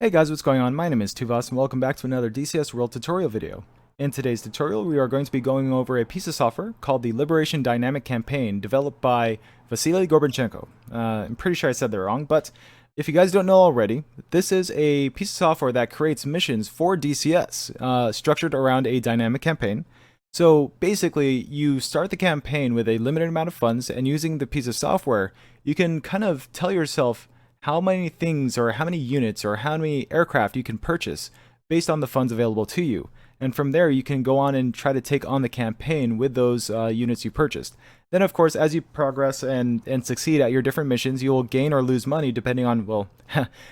Hey guys, what's going on? My name is Tuvas and welcome back to another DCS World tutorial video. In today's tutorial, we are going to be going over a piece of software called the Liberation Dynamic Campaign developed by Vasily Gorbanchenko. I'm pretty sure I said that wrong, but if you guys don't know already, this is a piece of software that creates missions for DCS, structured around a dynamic campaign. So basically, you start the campaign with a limited amount of funds, and using the piece of software, you can kind of tell yourself how many things or how many units or how many aircraft you can purchase based on the funds available to you. And from there, you can go on and try to take on the campaign with those units you purchased. Then, of course, as you progress and succeed at your different missions, you will gain or lose money depending on, well,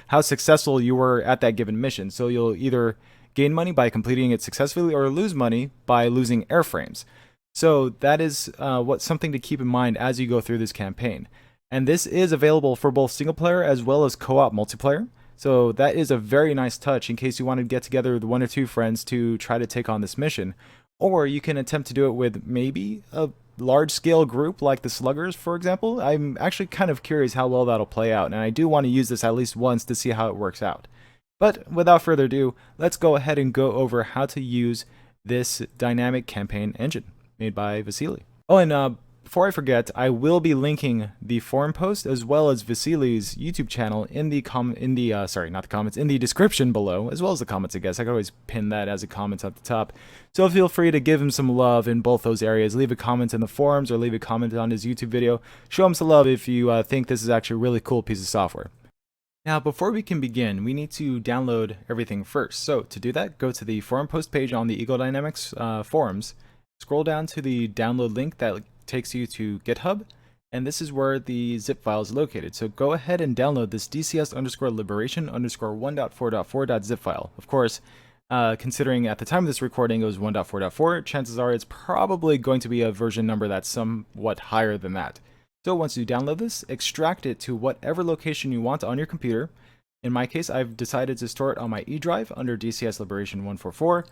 how successful you were at that given mission. So you'll either gain money by completing it successfully or lose money by losing airframes. So that is something to keep in mind as you go through this campaign. And this is available for both single player as well as co-op multiplayer. So that is a very nice touch in case you want to get together with one or two friends to try to take on this mission. Or you can attempt to do it with maybe a large scale group like the Sluggers, for example. I'm actually kind of curious how well that'll play out, and I do want to use this at least once to see how it works out. But without further ado, let's go ahead and go over how to use this dynamic campaign engine made by Vasily. Oh, and before I forget, I will be linking the forum post as well as Vasily's YouTube channel in the in the description below, as well as the comments, I guess. I could always pin that as a comment at the top. So feel free to give him some love in both those areas. Leave a comment in the forums or leave a comment on his YouTube video. Show him some love if you think this is actually a really cool piece of software. Now, before we can begin, we need to download everything first. So to do that, go to the forum post page on the Eagle Dynamics forums, scroll down to the download link that takes you to GitHub, and this is where the zip file is located. So go ahead and download this DCS_Liberation_1.4.4.zip file. Of course, considering at the time of this recording it was 1.4.4, chances are it's probably going to be a version number that's somewhat higher than that. So once you download this, extract it to whatever location you want on your computer. In my case, I've decided to store it on my E drive under DCS Liberation 144,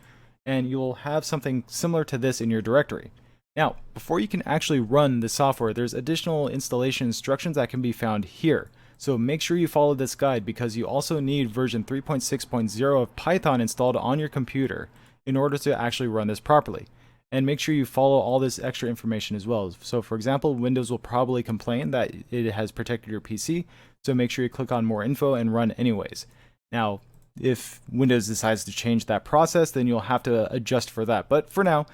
and you'll have something similar to this in your directory. Now, before you can actually run the software, there's additional installation instructions that can be found here. So make sure you follow this guide because you also need version 3.6.0 of Python installed on your computer in order to actually run this properly. And make sure you follow all this extra information as well. So for example, Windows will probably complain that it has protected your PC, so make sure you click on more info and run anyways. Now, if Windows decides to change that process, then you'll have to adjust for that. But for now,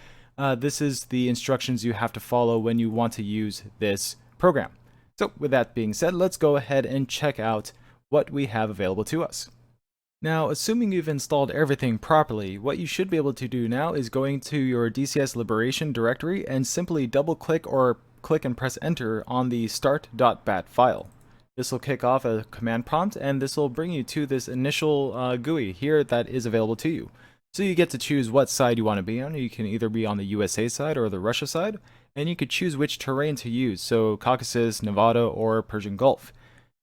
this is the instructions you have to follow when you want to use this program. So with that being said, let's go ahead and check out what we have available to us. Now, assuming you've installed everything properly, what you should be able to do now is going to your DCS Liberation directory and simply double click or click and press enter on the start.bat file. This will kick off a command prompt, and this will bring you to this initial GUI here that is available to you. So you get to choose what side you want to be on. You can either be on the USA side or the Russia side, and you could choose which terrain to use, so Caucasus, Nevada, or Persian Gulf.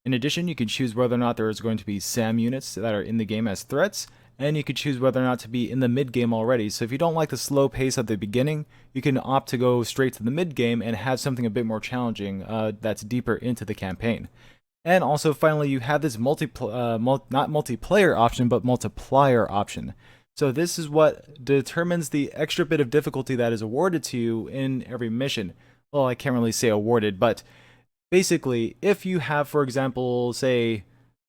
In addition, you can choose whether or not there is going to be SAM units that are in the game as threats, and you could choose whether or not to be in the mid-game already. So if you don't like the slow pace at the beginning, you can opt to go straight to the mid-game and have something a bit more challenging that's deeper into the campaign. And also, finally, you have this not multiplayer option, but multiplier option. So this is what determines the extra bit of difficulty that is awarded to you in every mission. Well, I can't really say awarded, but basically, if you have, for example, say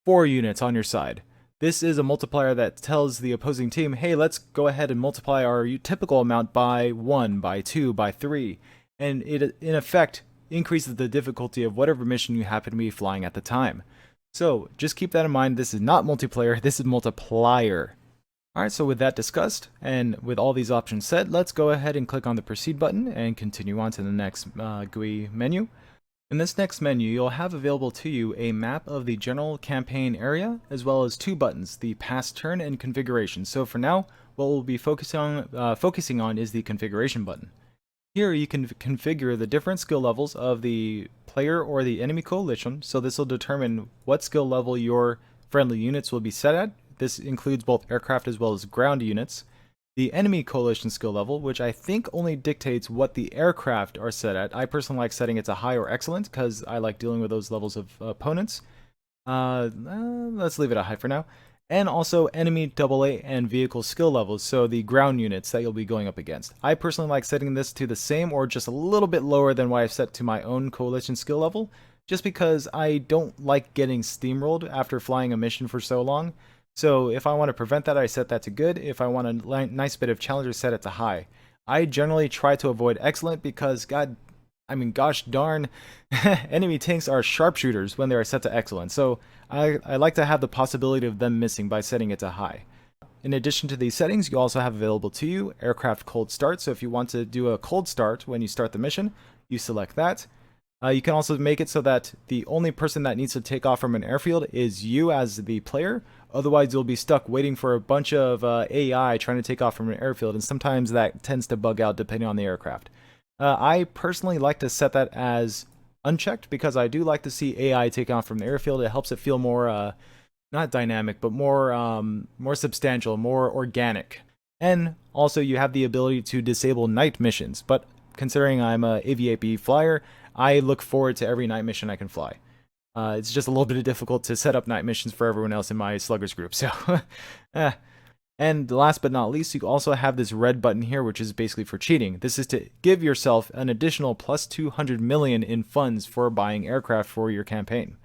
4 units on your side, this is a multiplier that tells the opposing team, hey, let's go ahead and multiply our typical amount by 1, by 2, by 3. And it, in effect, increases the difficulty of whatever mission you happen to be flying at the time. So just keep that in mind. This is not multiplayer, this is multiplier. Alright, so with that discussed, and with all these options set, let's go ahead and click on the Proceed button and continue on to the next GUI menu. In this next menu, you'll have available to you a map of the general campaign area, as well as 2 buttons, the Past Turn and Configuration. So for now, what we'll be focusing on is the Configuration button. Here you can configure the different skill levels of the player or the enemy coalition, so this will determine what skill level your friendly units will be set at. This includes both aircraft as well as ground units. The enemy coalition skill level, which I think only dictates what the aircraft are set at. I personally like setting it to high or excellent because I like dealing with those levels of opponents. Let's leave it at high for now. and also enemy AA and vehicle skill levels, so the ground units that you'll be going up against. I personally like setting this to the same or just a little bit lower than what I've set to my own coalition skill level, just because I don't like getting steamrolled after flying a mission for so long. So if I want to prevent that, I set that to good. If I want a nice bit of challenge, I set it to high. I generally try to avoid excellent because gosh darn, enemy tanks are sharpshooters when they are set to excellent, so I like to have the possibility of them missing by setting it to high. In addition to these settings, you also have available to you aircraft cold start, so if you want to do a cold start when you start the mission, you select that. You can also make it so that the only person that needs to take off from an airfield is you as the player. Otherwise, you'll be stuck waiting for a bunch of AI trying to take off from an airfield, and sometimes that tends to bug out depending on the aircraft. I personally like to set that as unchecked because I do like to see AI take off from the airfield. It helps it feel more, not dynamic, but more substantial, more organic. And also, you have the ability to disable night missions. But considering I'm a AVAP flyer, I look forward to every night mission I can fly. It's just a little bit difficult to set up night missions for everyone else in my sluggers group. So, And last but not least, you also have this red button here, which is basically for cheating. This is to give yourself an additional plus 200 million in funds for buying aircraft for your campaign.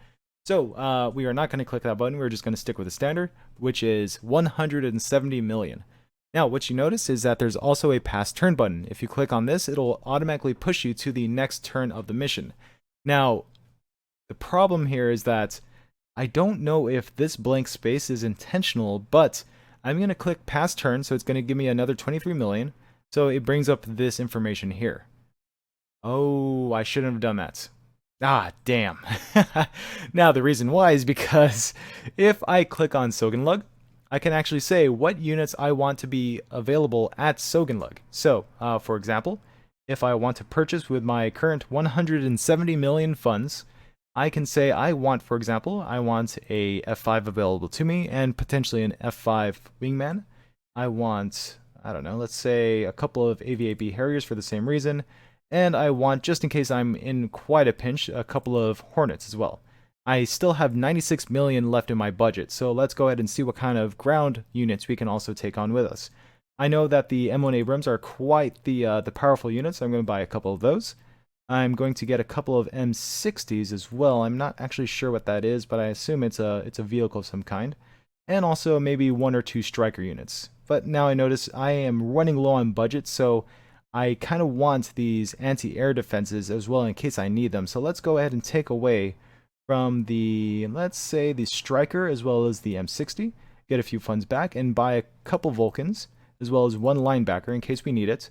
So we are not going to click that button. We're just going to stick with the standard, which is 170 million. Now, what you notice is that there's also a pass turn button. If you click on this, it'll automatically push you to the next turn of the mission. Now, the problem here is that I don't know if this blank space is intentional, but I'm going to click pass turn, so it's going to give me another 23 million. So it brings up this information here. Oh, I shouldn't have done that. Ah, damn. Now, the reason why is because if I click on Sogenlug, I can actually say what units I want to be available at Sogenlug. So, for example, if I want to purchase with my current 170 million funds, I can say I want, for example, I want a F5 available to me and potentially an F5 wingman. I want, I don't know, let's say a couple of AVAB Harriers for the same reason. And I want, just in case I'm in quite a pinch, a couple of Hornets as well. I still have 96 million left in my budget, so let's go ahead and see what kind of ground units we can also take on with us. I know that the M1 Abrams are quite the powerful units, so I'm going to buy a couple of those. I'm going to get a couple of M60s as well. I'm not actually sure what that is, but I assume it's a vehicle of some kind. And also maybe 1 or 2 striker units. But now I notice I am running low on budget, so I kind of want these anti-air defenses as well in case I need them. So let's go ahead and take away from the, let's say, the striker as well as the M60, get a few funds back, and buy a couple Vulcans as well as 1 linebacker in case we need it.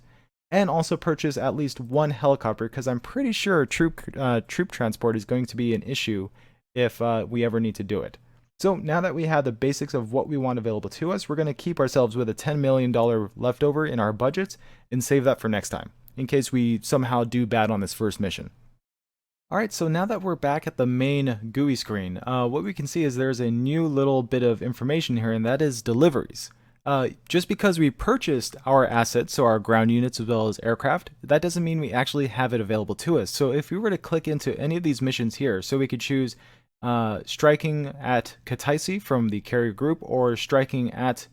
And also purchase at least 1 helicopter, because I'm pretty sure troop transport is going to be an issue if we ever need to do it. So now that we have the basics of what we want available to us, we're going to keep ourselves with a $10 million leftover in our budget and save that for next time, in case we somehow do bad on this first mission. Alright, so now that we're back at the main GUI screen, what we can see is there's a new little bit of information here, and that is deliveries. Just because we purchased our assets, so our ground units as well as aircraft, that doesn't mean we actually have it available to us. So if we were to click into any of these missions here, so we could choose striking at Kataisi from the carrier group, or striking at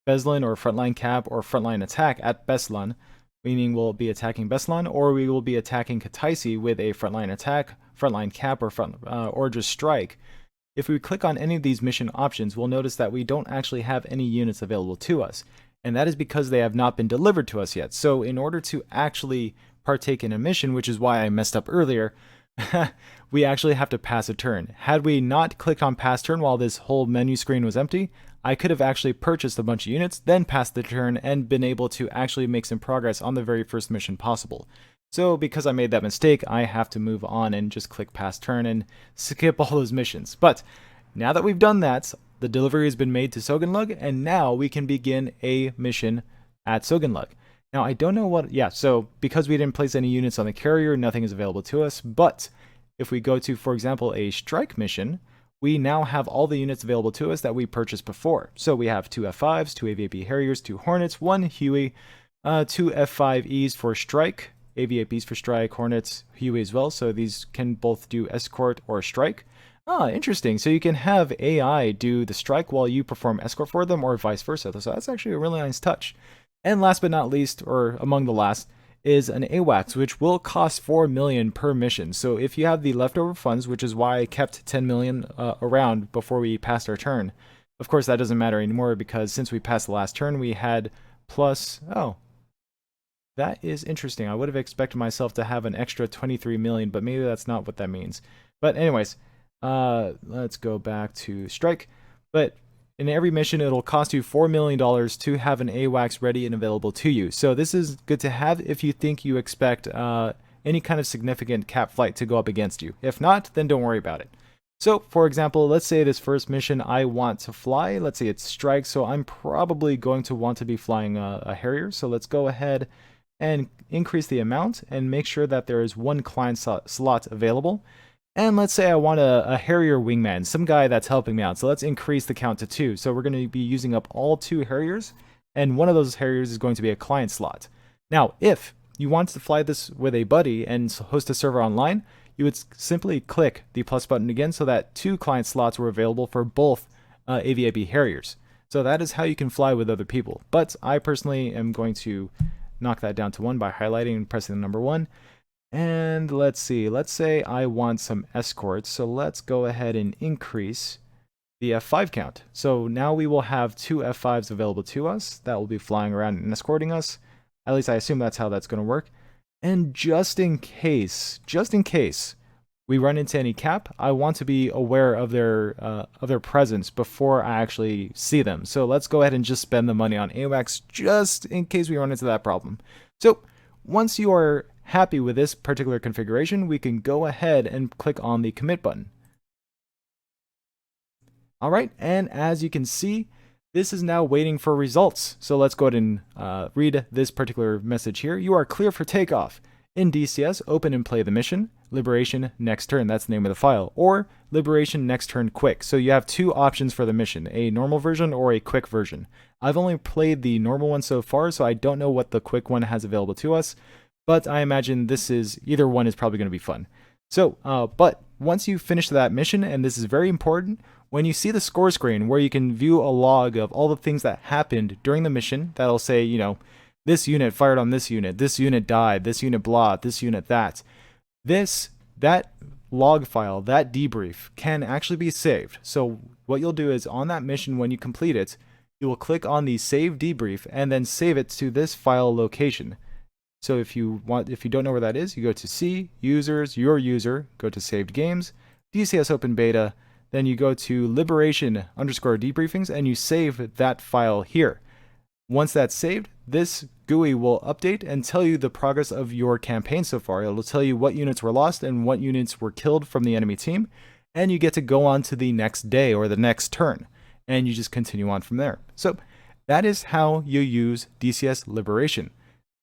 Beslan or frontline cap or frontline attack at Beslan, meaning we'll be attacking Beslan, or we will be attacking Kataisi with a frontline attack, frontline cap, or just strike. If we click on any of these mission options, we'll notice that we don't actually have any units available to us. And that is because they have not been delivered to us yet. So in order to actually partake in a mission, which is why I messed up earlier, we actually have to pass a turn. Had we not clicked on pass turn while this whole menu screen was empty, I could have actually purchased a bunch of units, then passed the turn, and been able to actually make some progress on the very first mission possible. So because I made that mistake, I have to move on and just click pass turn and skip all those missions. But now that we've done that, the delivery has been made to Sogenlug, and now we can begin a mission at Sogenlug. Now I don't know what, so because we didn't place any units on the carrier, nothing is available to us. But if we go to, for example, a strike mission, we now have all the units available to us that we purchased before. So we have 2 F5s, 2 AVAP Harriers, 2 Hornets, 1 Huey, 2 F5Es for strike, AVAPs for strike, Hornets, Huey as well, so these can both do escort or strike. Ah, interesting. So you can have AI do the strike while you perform escort for them, or vice versa. So that's actually a really nice touch. And last but not least, or among the last, is an Awacs, which will cost 4 million per mission. So if you have the leftover funds, which is why I kept 10 million around before we passed our turn. Of course, that doesn't matter anymore because since we passed the last turn, we had plus. Oh, that is interesting. I would have expected myself to have an extra 23 million, but maybe that's not what that means. But anyways, let's go back to strike. But in every mission, it'll cost you $4 million to have an AWACS ready and available to you. So this is good to have if you think you expect any kind of significant cap flight to go up against you. If not, then don't worry about it. So, for example, let's say this first mission I want to fly. Let's say it's strike, so I'm probably going to want to be flying a Harrier. So let's go ahead and increase the amount and make sure that there is one client slot available. And let's say I want a Harrier wingman, some guy that's helping me out. So let's increase the count to 2. So we're going to be using up all 2 Harriers, and one of those Harriers is going to be a client slot. Now, if you want to fly this with a buddy and host a server online, you would simply click the plus button again so that 2 client slots were available for both AVIB Harriers. So that is how you can fly with other people. But I personally am going to knock that down to 1 by highlighting and pressing the number 1. And let's see, let's say I want some escorts, so let's go ahead and increase the F5 count. So now we will have 2 F5s available to us that will be flying around and escorting us. At least I assume that's how that's going to work. And just in case we run into any cap, I want to be aware of their presence before I actually see them. So let's go ahead and just spend the money on AWACS just in case we run into that problem. So once you are happy with this particular configuration, we can go ahead and click on the commit button. All right, and as you can see, this is now waiting for results. So let's go ahead and read this particular message here. You are clear for takeoff. In DCS, open and play the mission, Liberation next turn, that's the name of the file, or Liberation next turn quick. So you have 2 options for the mission, a normal version or a quick version. I've only played the normal one so far, so I don't know what the quick one has available to us, but I imagine either one is probably going to be fun. So, but once you finish that mission, and this is very important, when you see the score screen where you can view a log of all the things that happened during the mission, that'll say, you know, this unit fired on this unit died, this unit blah, this unit that. That log file, that debrief, can actually be saved. So what you'll do is on that mission, when you complete it, you will click on the save debrief and then save it to this file location. So if you don't know where that is, you go to C, Users, Your User, go to Saved Games, DCS Open Beta, then you go to Liberation_debriefings and you save that file here. Once that's saved, this GUI will update and tell you the progress of your campaign so far. It'll tell you what units were lost and what units were killed from the enemy team, and you get to go on to the next day or the next turn, and you just continue on from there. So that is how you use DCS Liberation.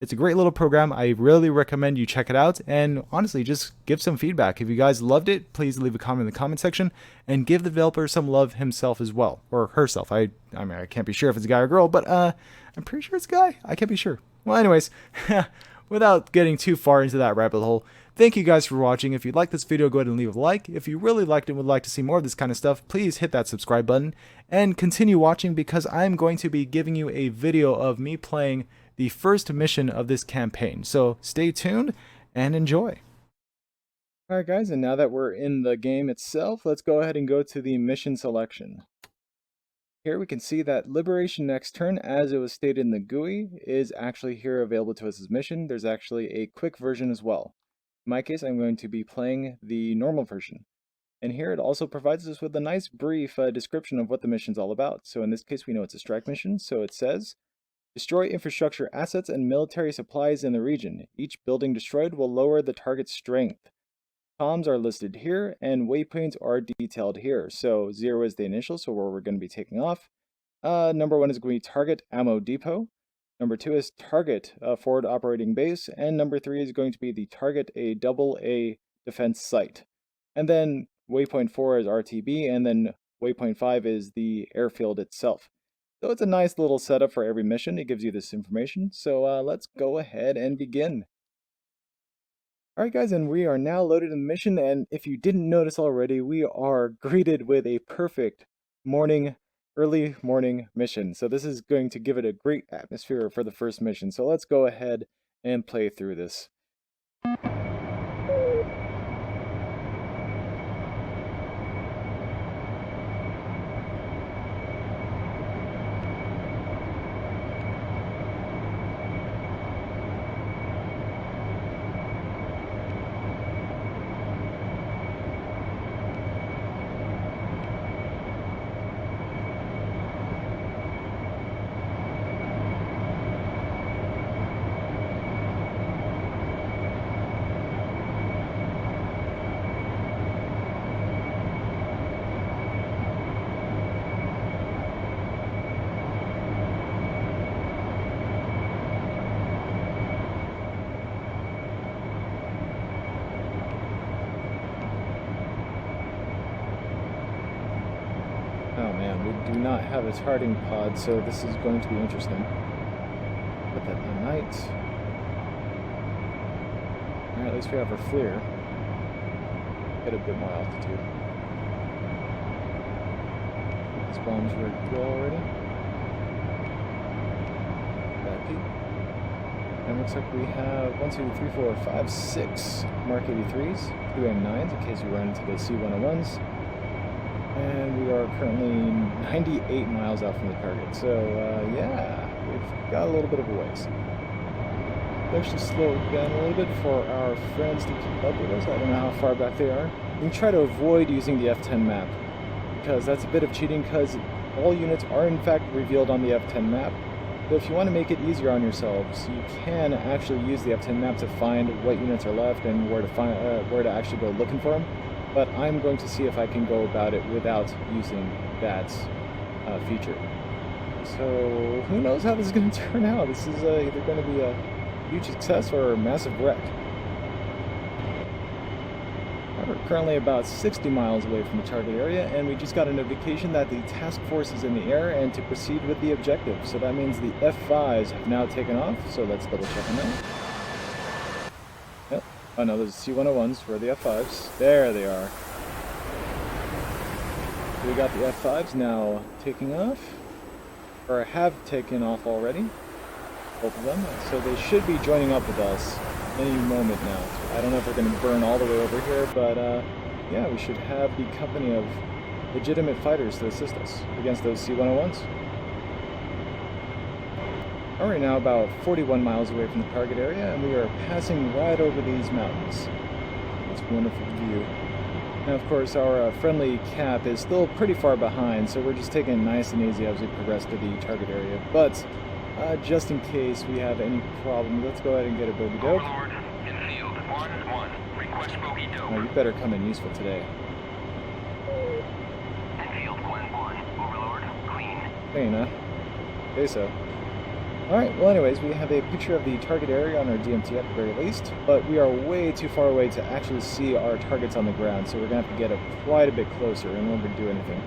It's a great little program. I really recommend you check it out, and honestly, just give some feedback. If you guys loved it, please leave a comment in the comment section and give the developer some love himself as well, or herself. I mean, I can't be sure if it's a guy or girl, but I'm pretty sure it's a guy. I can't be sure. Well, anyways, without getting too far into that rabbit hole, thank you guys for watching. If you like this video, go ahead and leave a like. If you really liked it and would like to see more of this kind of stuff, please hit that subscribe button and continue watching because I'm going to be giving you a video of me playing the first mission of this campaign. So stay tuned and enjoy. Alright guys, and now that we're in the game itself, let's go ahead and go to the mission selection. Here we can see that Liberation next turn, as it was stated in the GUI, is actually here available to us as mission. There's actually a quick version as well. In my case, I'm going to be playing the normal version. And here it also provides us with a nice brief description of what the mission's all about. So in this case, we know it's a strike mission, so it says, destroy infrastructure assets and military supplies in the region. Each building destroyed will lower the target's strength. Comms are listed here, and waypoints are detailed here. So 0 is the initial, so where we're going to be taking off. Number 1 is going to be target ammo depot. Number 2 is target forward operating base. And number 3 is going to be the target a AA defense site. And then waypoint 4 is RTB, and then waypoint 5 is the airfield itself. So it's a nice little setup for every mission. It gives you this information. So let's go ahead and begin. Alright guys, and we are now loaded in the mission, and if you didn't notice already, we are greeted with a perfect early morning mission. So this is going to give it a great atmosphere for the first mission. So let's go ahead and play through this. Oh man, we do not have a targeting pod, so this is going to be interesting. Put that in night. Alright, at least we have our FLIR. Get a bit more altitude. These bombs are ready to go already. Bad peak. And looks like we have 1, 2, 3, 4, 5, 6 Mark 83s, 2 M9s in case we run into the C101s. And we are currently 98 miles out from the target, so yeah, we've got a little bit of a ways. Let's actually slow it down a little bit for our friends to keep up with us. I don't know how far back they are. You can try to avoid using the F10 map, because that's a bit of cheating, because all units are in fact revealed on the F10 map. But if you want to make it easier on yourselves, you can actually use the F10 map to find what units are left and where to actually go looking for them. But I'm going to see if I can go about it without using that feature. So who knows how this is going to turn out. This is either going to be a huge success or a massive wreck. We're currently about 60 miles away from the target area, and we just got a notification that the task force is in the air and to proceed with the objective. So that means the F5s have now taken off, so let's double check on that. Yep. Oh no, those C101s were the F5s. There they are. So we got the F5s now taking off, or have taken off already, both of them. So they should be joining up with us any moment now. So I don't know if we're going to burn all the way over here, but yeah, we should have the company of legitimate fighters to assist us against those C101s. We're right now about 41 miles away from the target area, and we are passing right over these mountains. It's a wonderful view. Now, of course, our friendly cap is still pretty far behind, so we're just taking it nice and easy as we progress to the target area. But just in case we have any problem, let's go ahead and get a bogey dope. Overlord, infield 1-1. Request bogey dope. Oh, you better come in useful today. Infield 1-1. Overlord, clean. Clean, huh? Okay, so. Alright, well anyways, we have a picture of the target area on our DMT at the very least, but we are way too far away to actually see our targets on the ground, so we're going to have to get quite a bit closer in order to do anything.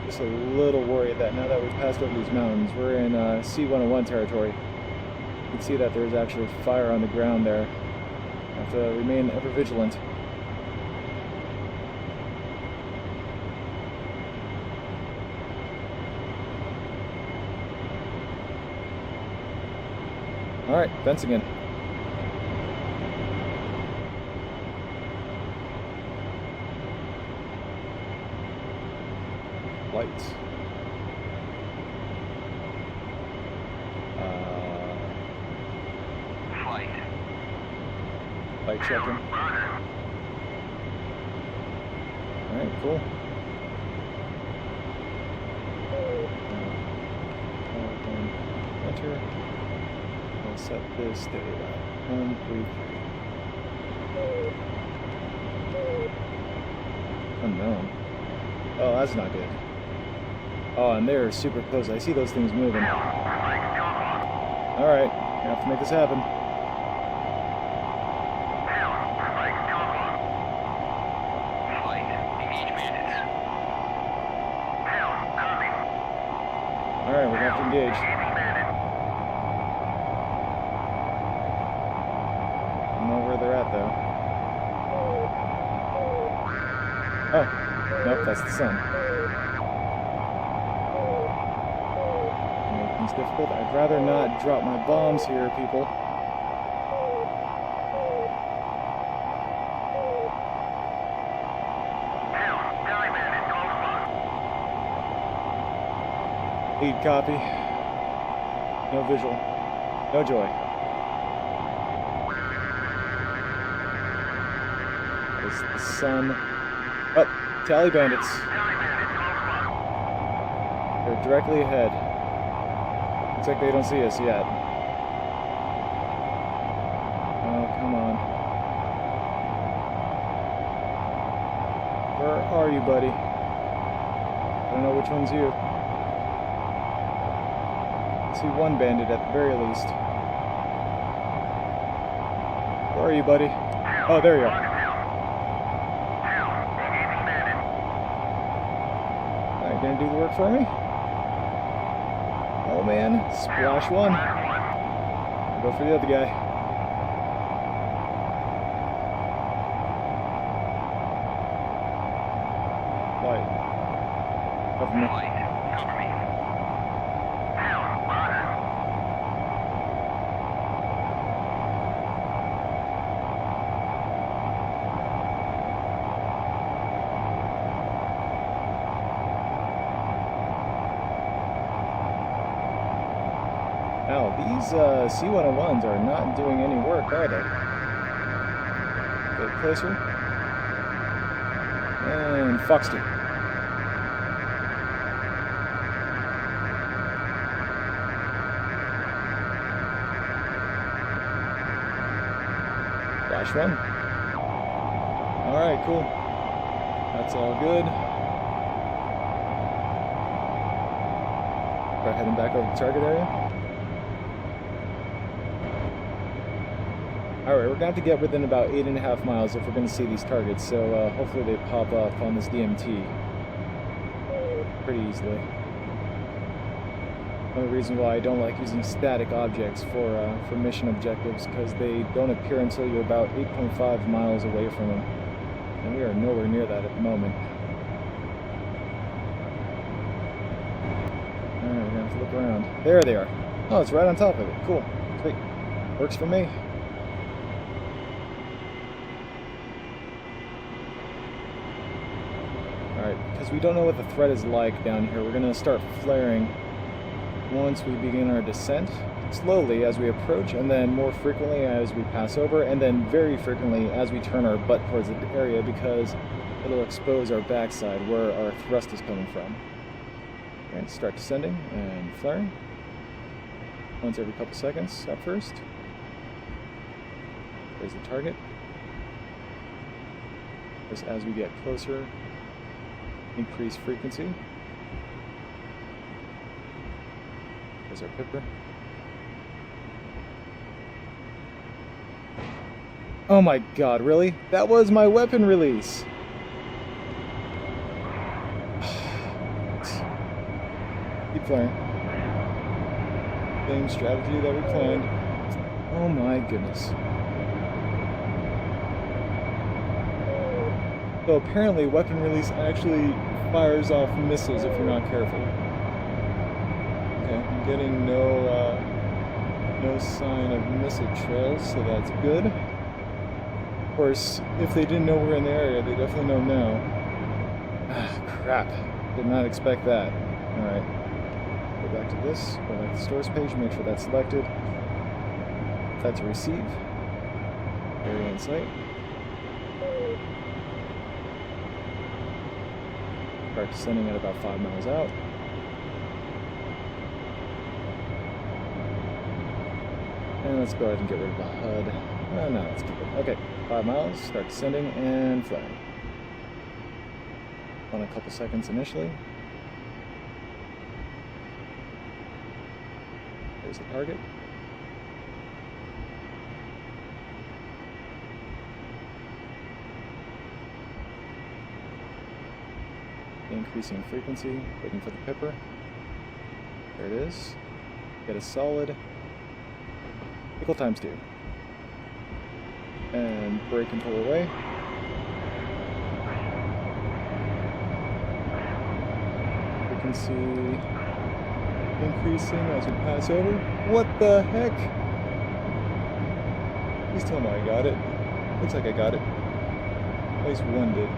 Just a little worried that now that we've passed over these mountains, we're in C101 territory. You can see that there's actually fire on the ground there. Have to remain ever vigilant. Alright, fencing in. Lights. Flight. Light checking. Alright, cool. Enter. I'll set this to 1, 3, 3. Unknown. Oh, that's not good. Oh, and they're super close. I see those things moving. Alright, I have to make this happen. Alright, we're going to have to engage. That's the sun. Making things difficult. I'd rather not drop my bombs here, people. Lead copy. No visual. No joy. It's the sun. Oh, tally bandits. They're directly ahead. Looks like they don't see us yet. Oh, come on. Where are you, buddy? I don't know which one's you. I see one bandit at the very least. Where are you, buddy? Oh, there you are. Alright, gonna do the work for me? Oh man, splash one. Go for the other guy. Light. Cover me. Now, these C-101s are not doing any work, are they? Get closer. And Fox 2. Flash one. Alright, cool. That's all good. Start heading back over to the target area. Alright, we're going to have to get within about 8.5 miles if we're going to see these targets, so hopefully they pop up on this DMT pretty easily. One of the reasons why I don't like using static objects for mission objectives, because they don't appear until you're about 8.5 miles away from them, and we are nowhere near that at the moment. Alright, we're going to have to look around. There they are. Oh, it's right on top of it. Cool. Sweet. Works for me. Because we don't know what the threat is like down here, we're going to start flaring once we begin our descent, slowly as we approach, and then more frequently as we pass over, and then very frequently as we turn our butt towards the area, because it'll expose our backside where our thrust is coming from. And start descending and flaring. Once every couple seconds at first. There's the target. Just as we get closer, increase frequency. There's our pipper. Oh my god, really? That was my weapon release! Keep flaring. Same strategy that we planned. Oh my goodness. So apparently weapon release actually fires off missiles if you're not careful. Okay, I'm getting no sign of missile trails, so that's good. Of course, if they didn't know we're in the area, they definitely know now. Ah, crap. Did not expect that. Alright. Go back to this, go back to the stores page, make sure that's selected. That's receive. Area in sight. Start descending at about 5 miles out. And let's go ahead and get rid of the HUD. No, let's keep it. Okay, 5 miles, start descending and flying. On a couple seconds initially. There's the target. Increasing frequency, waiting for the pipper. There it is. Get a solid equal times 2. And brake and pull away. frequency increasing as we pass over. What the heck? Please tell me I got it. Looks like I got it. At least one did.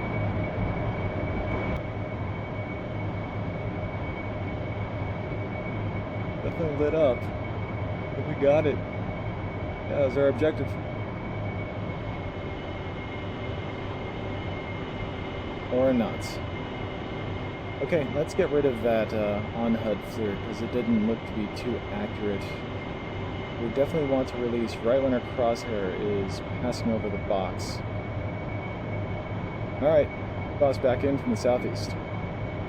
Definitely lit up. I think we got it. Yeah, that was our objective. Or not. Okay, let's get rid of that on-HUD FLIR because it didn't look to be too accurate. We definitely want to release right when our crosshair is passing over the box. Alright, boss back in from the southeast.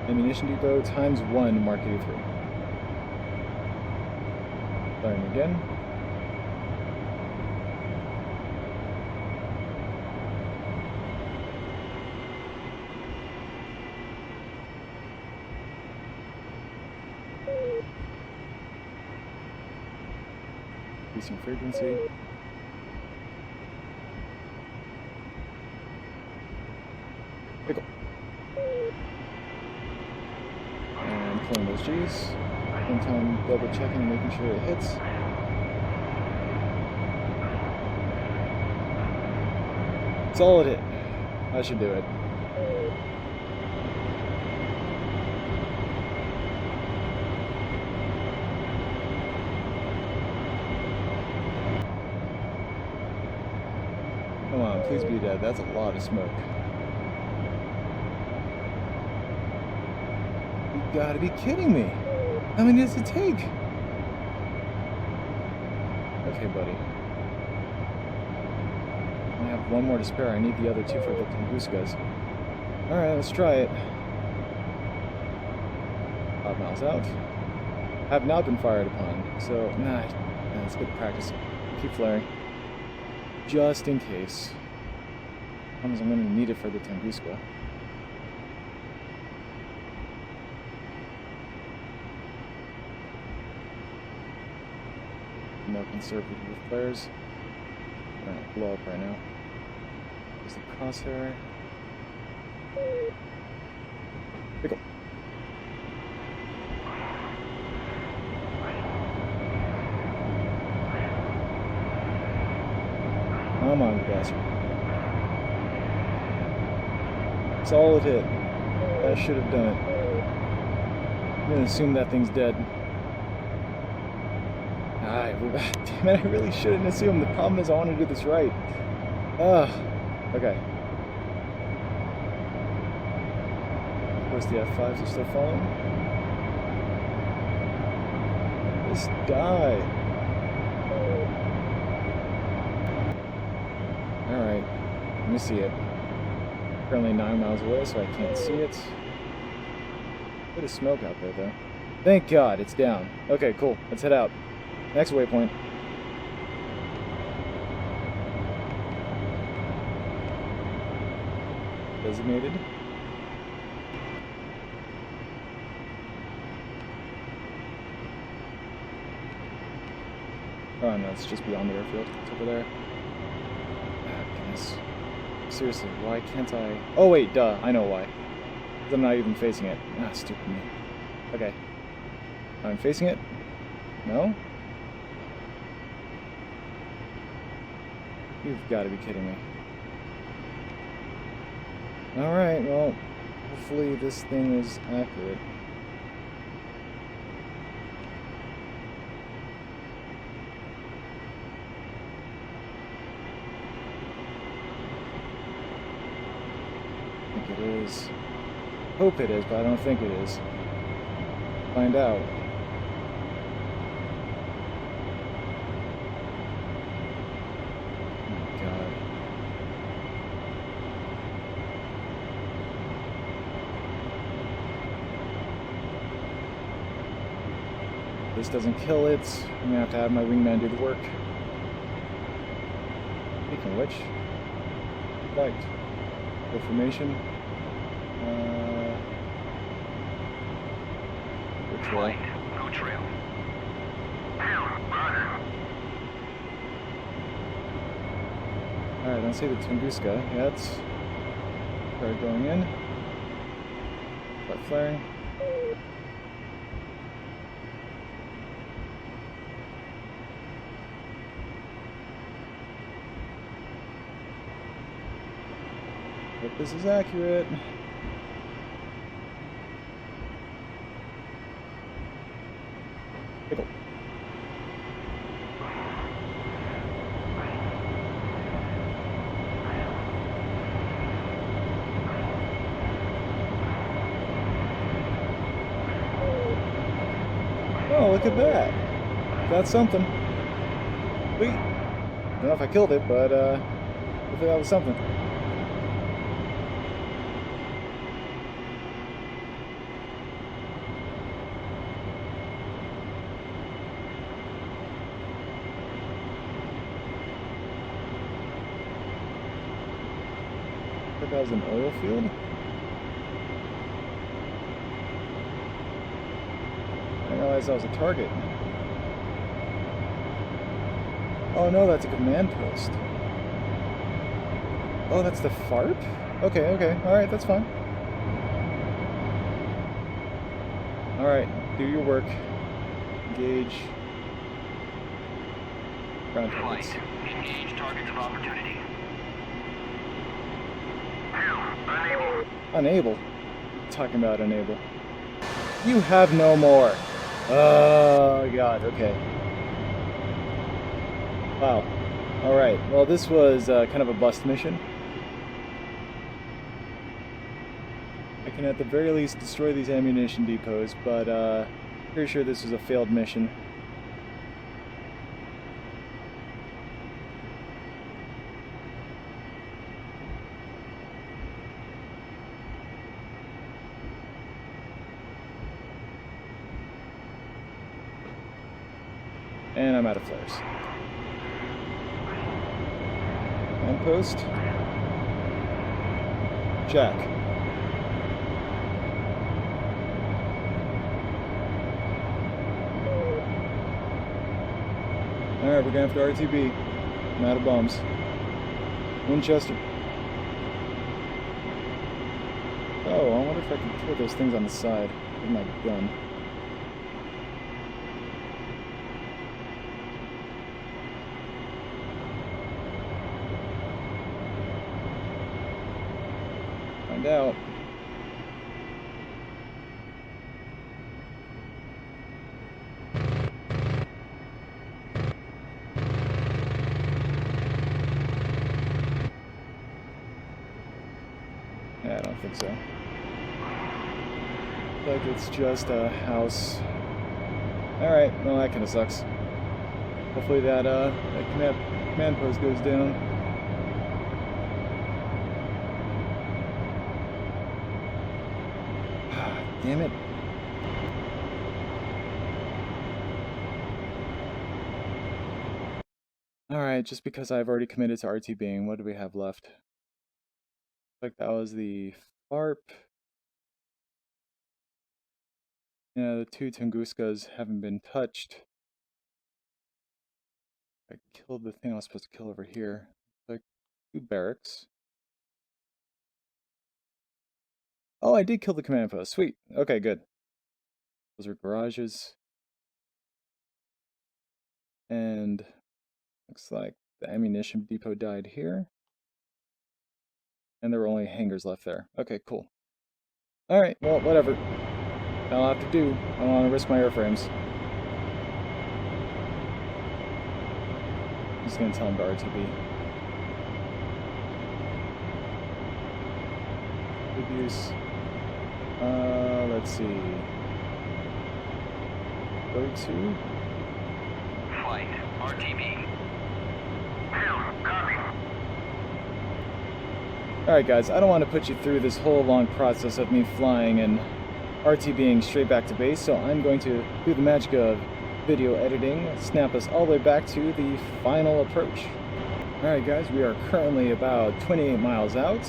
Ammunition depot times 1, Mark 83. Firing again. Increasing frequency. Pickle. And pulling those G's. One time double checking, making sure it hits. Solid hit. That should do it. Come on, please be dead. That's a lot of smoke. You gotta be kidding me. How many does it take? Okay, buddy. I have one more to spare. I need the other two for the Tunguskas. Alright, let's try it. 5 miles out. Have not been fired upon, so nah, it's good practice. Keep flaring. Just in case. I promise I'm going to need it for the Tunguska. More conservative with flares. Alright, blow up right now. There's the crosshair. Pickle. Come on, bastard. Solid hit. That should have done it. I'm gonna assume that thing's dead. Damn it, I really shouldn't assume. The problem is I want to do this right. Okay. Of course the F5s are still following. Just die. Alright, let me see it. Currently 9 miles away, so I can't see it. Bit of smoke out there, though. Thank God, it's down. Okay, cool. Let's head out. Next waypoint. Designated. Oh no, it's just beyond the airfield. It's over there. Ah, goodness. Seriously, why can't I... Oh wait, duh, I know why. 'Cause I'm not even facing it. Ah, stupid me. Okay. I'm facing it? No? You've got to be kidding me. Alright, well, hopefully this thing is accurate. I think it is. Hope it is, but I don't think it is. Find out. This doesn't kill it. I'm gonna have to have my wingman do the work. Speaking of which, right. Go formation. Go trail. Go trail. Alright, I don't see the Tunguska yet. Start going in. Start flaring. Hope this is accurate. Pickle. Oh, look at that. That's something. Sweet. I don't know if I killed it, but hopefully that was something. I thought that was an oil field. I didn't realize that was a target. Oh no, that's a command post. Oh, that's the FARP? Okay, okay. Alright, that's fine. Alright, do your work. Engage. Ground targets. Engage targets of opportunity. Unable. Unable? Talking about unable. You have no more. Oh god, okay. Wow. Alright, well this was kind of a bust mission. I can at the very least destroy these ammunition depots, but pretty sure this was a failed mission. And I'm out of flares. Command post. Check. Alright, we're going after RTB. I'm out of bombs. Winchester. Oh, I wonder if I can kill those things on the side with my gun. Find out. Yeah, I don't think so. Like it's just a house. Alright, well that kinda sucks. Hopefully that command post goes down. Damn it. Alright, just because I've already committed to RTBing, what do we have left? Like that was the FARP. Yeah, the two Tunguskas haven't been touched. I killed the thing I was supposed to kill over here. Like two barracks. Oh, I did kill the command post. Sweet. Okay, good. Those are garages. And looks like the ammunition depot died here. And there were only hangars left there. Okay, cool. Alright, well, whatever. I'll have to do. I don't want to risk my airframes. I'm just going to tell him to RTB. Good use. Let's see. Go to... Flight. RTB. Copy. Alright guys, I don't want to put you through this whole long process of me flying and RTBing straight back to base, so I'm going to, through the magic of video editing, snap us all the way back to the final approach. Alright guys, we are currently about 28 miles out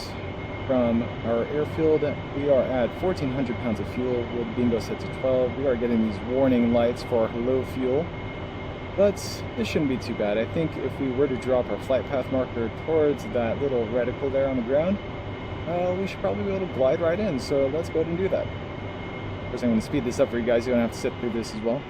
from our airfield. We are at 1,400 pounds of fuel with bingo set to 12. We are getting these warning lights for low fuel, but this shouldn't be too bad. I think if we were to drop our flight path marker towards that little reticle there on the ground, we should probably be able to glide right in, so let's go ahead and do that. First, I'm going to speed this up for you guys. You don't have to sit through this as well.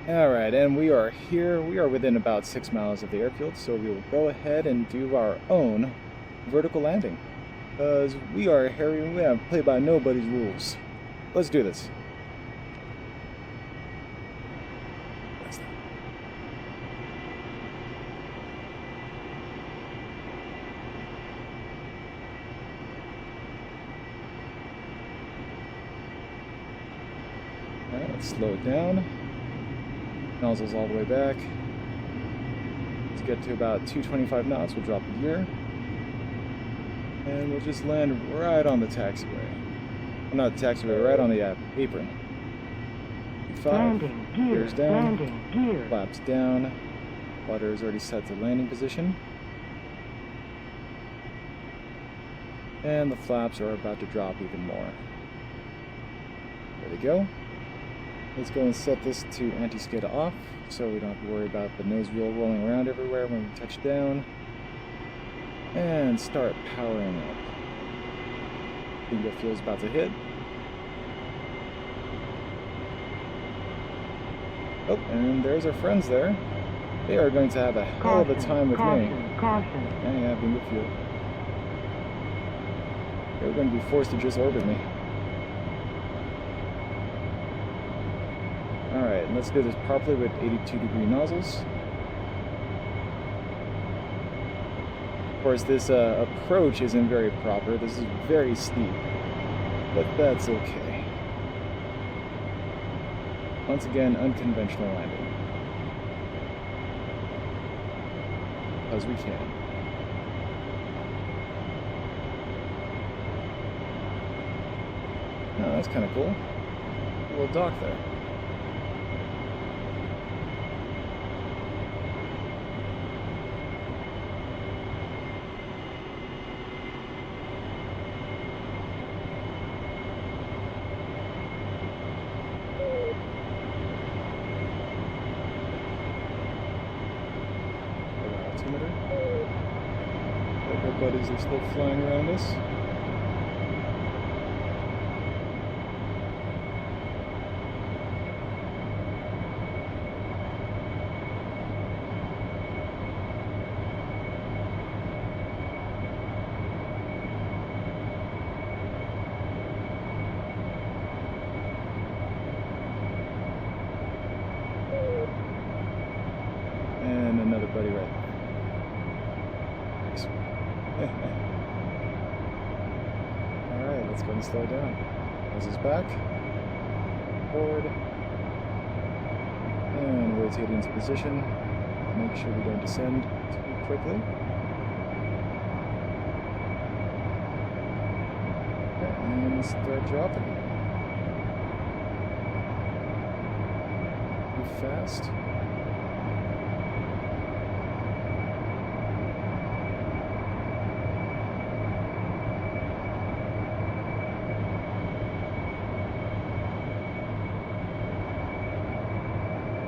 Alright, and we are here. We are within about 6 miles of the airfield, so we will go ahead and do our own vertical landing. Because we are Harry and we have to play by nobody's rules. Let's do this. Alright, let's slow it down. Nozzles all the way back. Let's get to about 225 knots. We'll drop the gear. And we'll just land right on the taxiway. Well, not the taxiway, right on the apron. 5, gears down, flaps down. Water is already set to landing position. And the flaps are about to drop even more. There we go. Let's go and set this to anti-skid off, so we don't have to worry about the nose wheel rolling around everywhere when we touch down. And start powering up. Bingo fuel's about to hit. Oh, and there's our friends there. They are going to have a hell of a time with me. Yeah, bingo fuel. They're going to be forced to just orbit me. Alright, let's do this properly with 82-degree nozzles. Of course, this approach isn't very proper. This is very steep, but that's okay. Once again, unconventional landing. Because we can. Oh, that's kind of cool. A little dock there. Like our buddies are still flying around us. And another buddy right there. Alright, let's go and slow down. Noses back. Forward. And rotate into position. Make sure we don't descend too quickly. And start dropping. Move fast.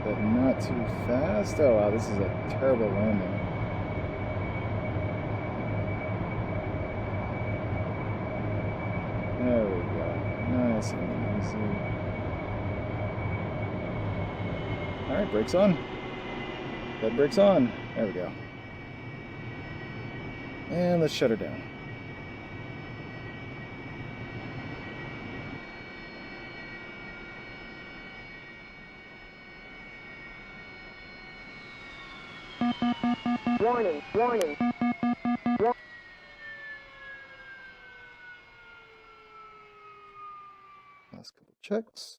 But not too fast. Oh wow, this is a terrible landing. There we go. Nice and easy. Alright, brakes on. That brakes on. There we go. And let's shut her down. Warning, warning. Last couple checks.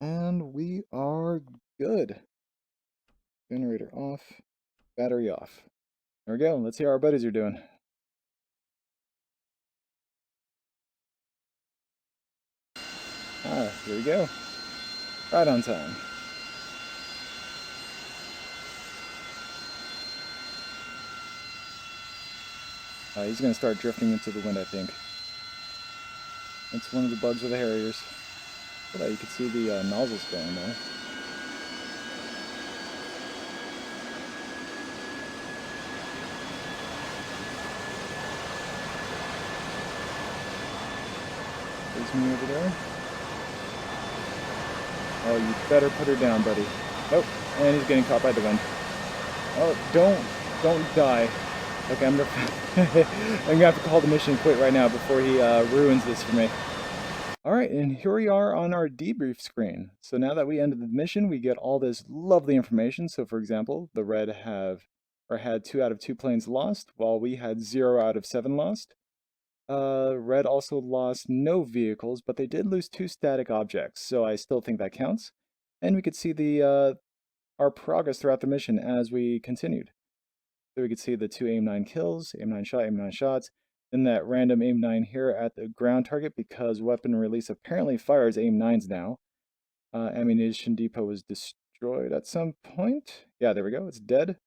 And we are good. Generator off. Battery off. There we go. Let's see how our buddies are doing. Ah, here we go. Right on time. He's going to start drifting into the wind, I think. That's one of the bugs with the Harriers. But you can see the nozzles going there. There's me over there. Oh, you better put her down, buddy. Nope. And he's getting caught by the wind. Oh, don't die. Okay, I'm gonna have to call the mission quit right now before he ruins this for me. Alright, and here we are on our debrief screen. So now that we ended the mission, we get all this lovely information. So for example, the red had 2 out of 2 planes lost, while we had 0 out of 7 lost. Red also lost no vehicles, but they did lose 2 static objects, so I still think that counts. And we could see the our progress throughout the mission as we continued. So we could see the 2 aim 9 kills, aim 9 shot, aim 9 shots, then that random aim 9 here at the ground target because weapon release apparently fires aim 9s now. Ammunition depot was destroyed at some point. Yeah, there we go, it's dead.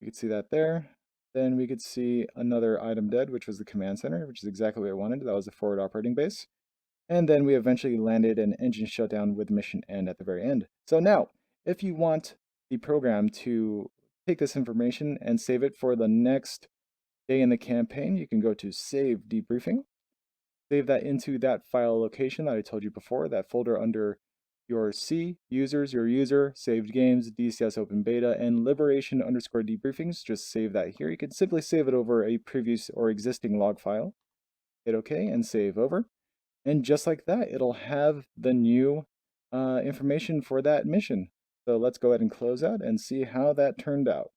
You could see that there. Then we could see another item dead, which was the command center, which is exactly what I wanted. That was the forward operating base. And then we eventually landed an engine shutdown with mission end at the very end. So now, if you want the program to take this information and save it for the next day in the campaign, you can go to Save Debriefing. Save that into that file location that I told you before, that folder under your C, users, your user, saved games, DCS open beta, and liberation underscore debriefings. Just save that here. You can simply save it over a previous or existing log file. Hit OK and save over. And just like that, it'll have the new information for that mission. So let's go ahead and close out and see how that turned out.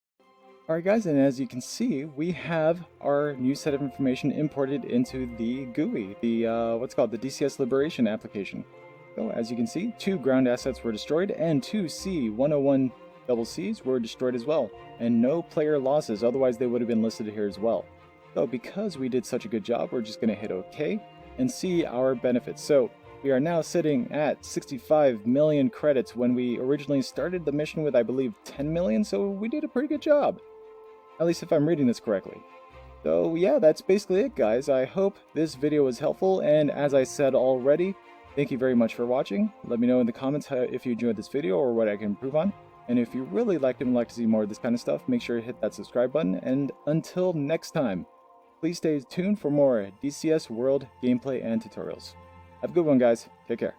Alright guys, and as you can see, we have our new set of information imported into the GUI, the what's called the DCS Liberation application. So as you can see, 2 ground assets were destroyed and 2 C-101 double Cs were destroyed as well, and no player losses, otherwise they would have been listed here as well. So because we did such a good job, we're just going to hit OK and see our benefits. So we are now sitting at 65 million credits when we originally started the mission with, I believe, 10 million, so we did a pretty good job. At least if I'm reading this correctly. So yeah, that's basically it guys. I hope this video was helpful, and as I said already, thank you very much for watching. Let me know in the comments if you enjoyed this video or what I can improve on. And if you really liked it and like to see more of this kind of stuff, make sure to hit that subscribe button. And until next time, please stay tuned for more DCS World gameplay and tutorials. Have a good one guys. Take care.